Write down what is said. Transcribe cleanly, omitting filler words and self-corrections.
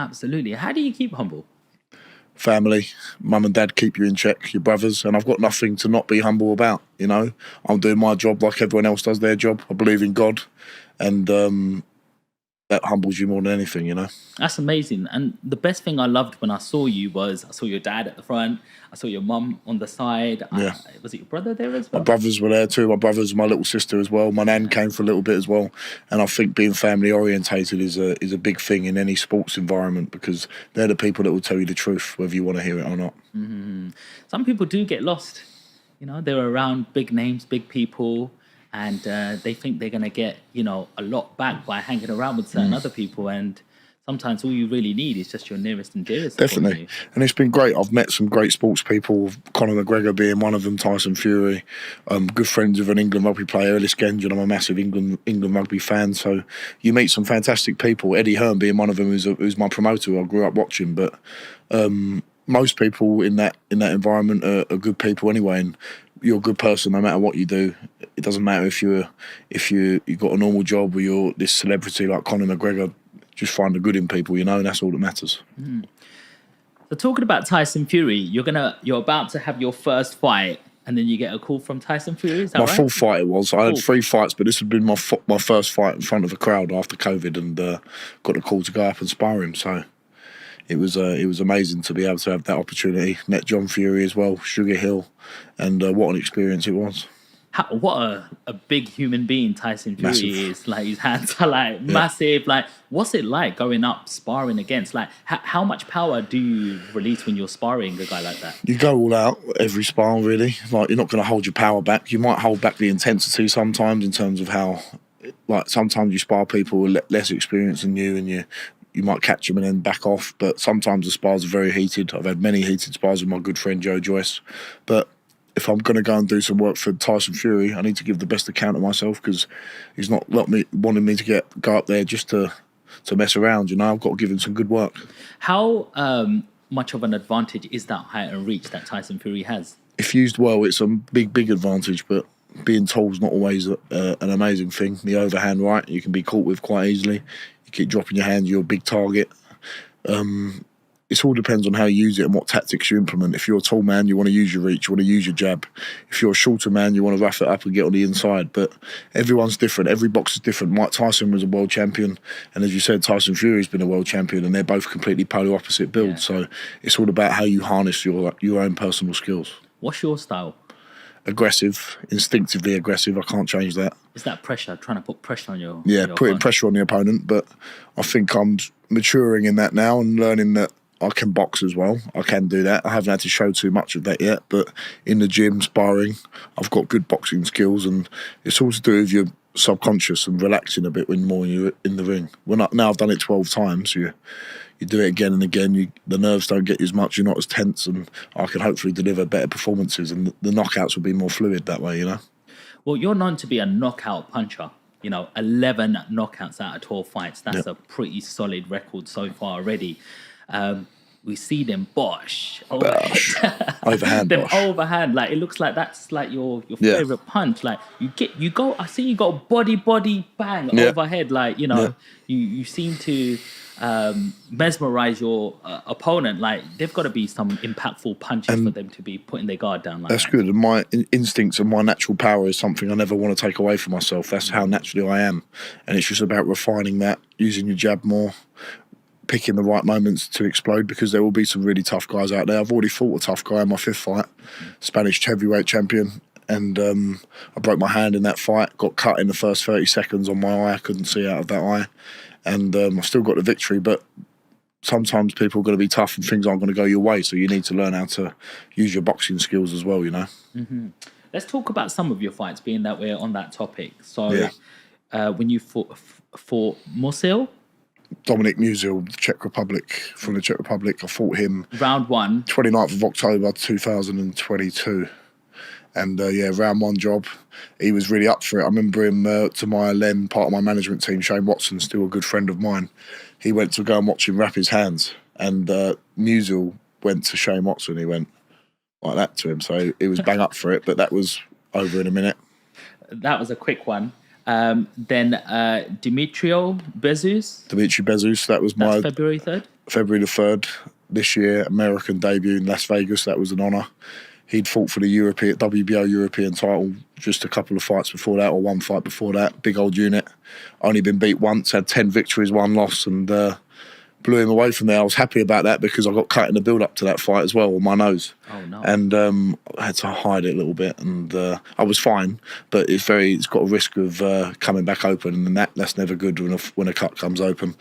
Absolutely. How do you keep humble? Family, mum and dad keep you in check, your brothers, and I've got nothing to not be humble about, you know. I'm doing my job like everyone else does their job. I believe in God, and that humbles you more than anything, you know. That's amazing. And the best thing I loved when I saw you was I saw your dad at the front, I saw your mum on the side. Yeah. Was it your brother there as My well? brothers were there too. My brothers, my little sister as well. My nan came for a little bit as well. And I think being family orientated is a big thing in any sports environment, because they're the people that will tell you the truth, whether you want to hear it or not. Some people do get lost. You know, they're around big names, big people, and they think they're going to get, you know, a lot back by hanging around with certain other people. And sometimes all you really need is just your nearest and dearest. Definitely. And it's been great. I've met some great sports people, Conor McGregor being one of them, Tyson Fury. Good friends with an England rugby player, Ellis Gengen. I'm a massive England rugby fan. So you meet some fantastic people. Eddie Hearn being one of them, who's my promoter, I grew up watching. But most people in that environment are good people anyway. And you're a good person no matter what you do. It doesn't matter if you got a normal job or you're this celebrity like Conor McGregor. Just find the good in people, you know, and that's all that matters. So talking about Tyson Fury, you're about to have your first fight, and then you get a call from Tyson Fury. Is that my right? full fight it was. I had 3 fights, but this had been my first fight in front of a crowd after COVID, and got the call to go up and spar him. So it was amazing to be able to have that opportunity. Met John Fury as well, Sugar Hill, and what an experience it was. What a big human being Tyson Fury Massive. is. Like, his hands are like massive. Like, what's it like going up sparring against? Like, how much power do you release when you're sparring a guy like that? You go all out every spar, really. Like, you're not going to hold your power back. You might hold back the intensity sometimes in terms of how, like, sometimes you spar people with less experience than you, and you might catch them and then back off. But sometimes the spars are very heated. I've had many heated spars with my good friend Joe Joyce. But if I'm going to go and do some work for Tyson Fury, I need to give the best account of myself, because he's not wanting me to go up there just to mess around. You know, I've got to give him some good work. How much of an advantage is that height and reach that Tyson Fury has? If used well, it's a big advantage, but being tall is not always an amazing thing. The overhand right, you can be caught with quite easily. You keep dropping your hands, you're a big target. It all depends on how you use it and what tactics you implement. If you're a tall man, you want to use your reach, you want to use your jab. If you're a shorter man, you want to rough it up and get on the inside. But everyone's different. Every boxer's different. Mike Tyson was a world champion, and as you said, Tyson Fury's been a world champion, and they're both completely polar opposite builds. So it's all about how you harness your own personal skills. What's your style? Aggressive, instinctively aggressive. I can't change that. Is that pressure, trying to put pressure on your putting opponent? Pressure on the opponent. But I think I'm maturing in that now and learning that I can box as well. I can do that. I haven't had to show too much of that yet, but in the gym, sparring, I've got good boxing skills, and it's all to do with your subconscious and relaxing a bit when you're in the ring. Now I've done it 12 times, you do it again and again, the nerves don't get you as much, you're not as tense, and I can hopefully deliver better performances, and the knockouts will be more fluid that way, you know? Well, you're known to be a knockout puncher. 11 knockouts out of 12 fights. That's a pretty solid record so far already. We see them overhand them bosh. Overhand, like, it looks like that's like your favorite punch. Like, you go. I see you got a body bang overhead. Like, you seem to mesmerize your opponent. Like, they've got to be some impactful punches for them to be putting their guard down. Like that's good. And my instincts and my natural power is something I never want to take away from myself. That's how naturally I am, and it's just about refining that, using your jab more, picking the right moments to explode, because there will be some really tough guys out there. I've already fought a tough guy in my 5th fight, Spanish heavyweight champion, and I broke my hand in that fight, got cut in the first 30 seconds on my eye. I couldn't see out of that eye, and I still got the victory. But sometimes people are going to be tough and things aren't going to go your way, so you need to learn how to use your boxing skills as well, you know. Let's talk about some of your fights, being that we're on that topic. So when you fought Muil, Dominic Muil, from the Czech Republic. I fought him round 1, 29th of October 2022. And round 1 job, he was really up for it. I remember him to my part of my management team, Shane Watson, still a good friend of mine. He went to go and watch him wrap his hands, and Muil went to Shane Watson. He went like that to him, so he was bang up for it. But that was over in a minute. That was a quick one. Then Demitri Bezus. Demitri Bezus, that was my That's February 3rd. February the 3rd this year, American debut in Las Vegas. That was an honour. He'd fought for the WBO European title just a couple of fights before that, or one fight before that. Big old unit. Only been beat once, had 10 victories, 1 loss, and blew him away from there. I was happy about that because I got cut in the build-up to that fight as well on my nose. Oh, no. And I had to hide it a little bit, and I was fine, but it's got a risk of coming back open, and that's never good when a cut comes open.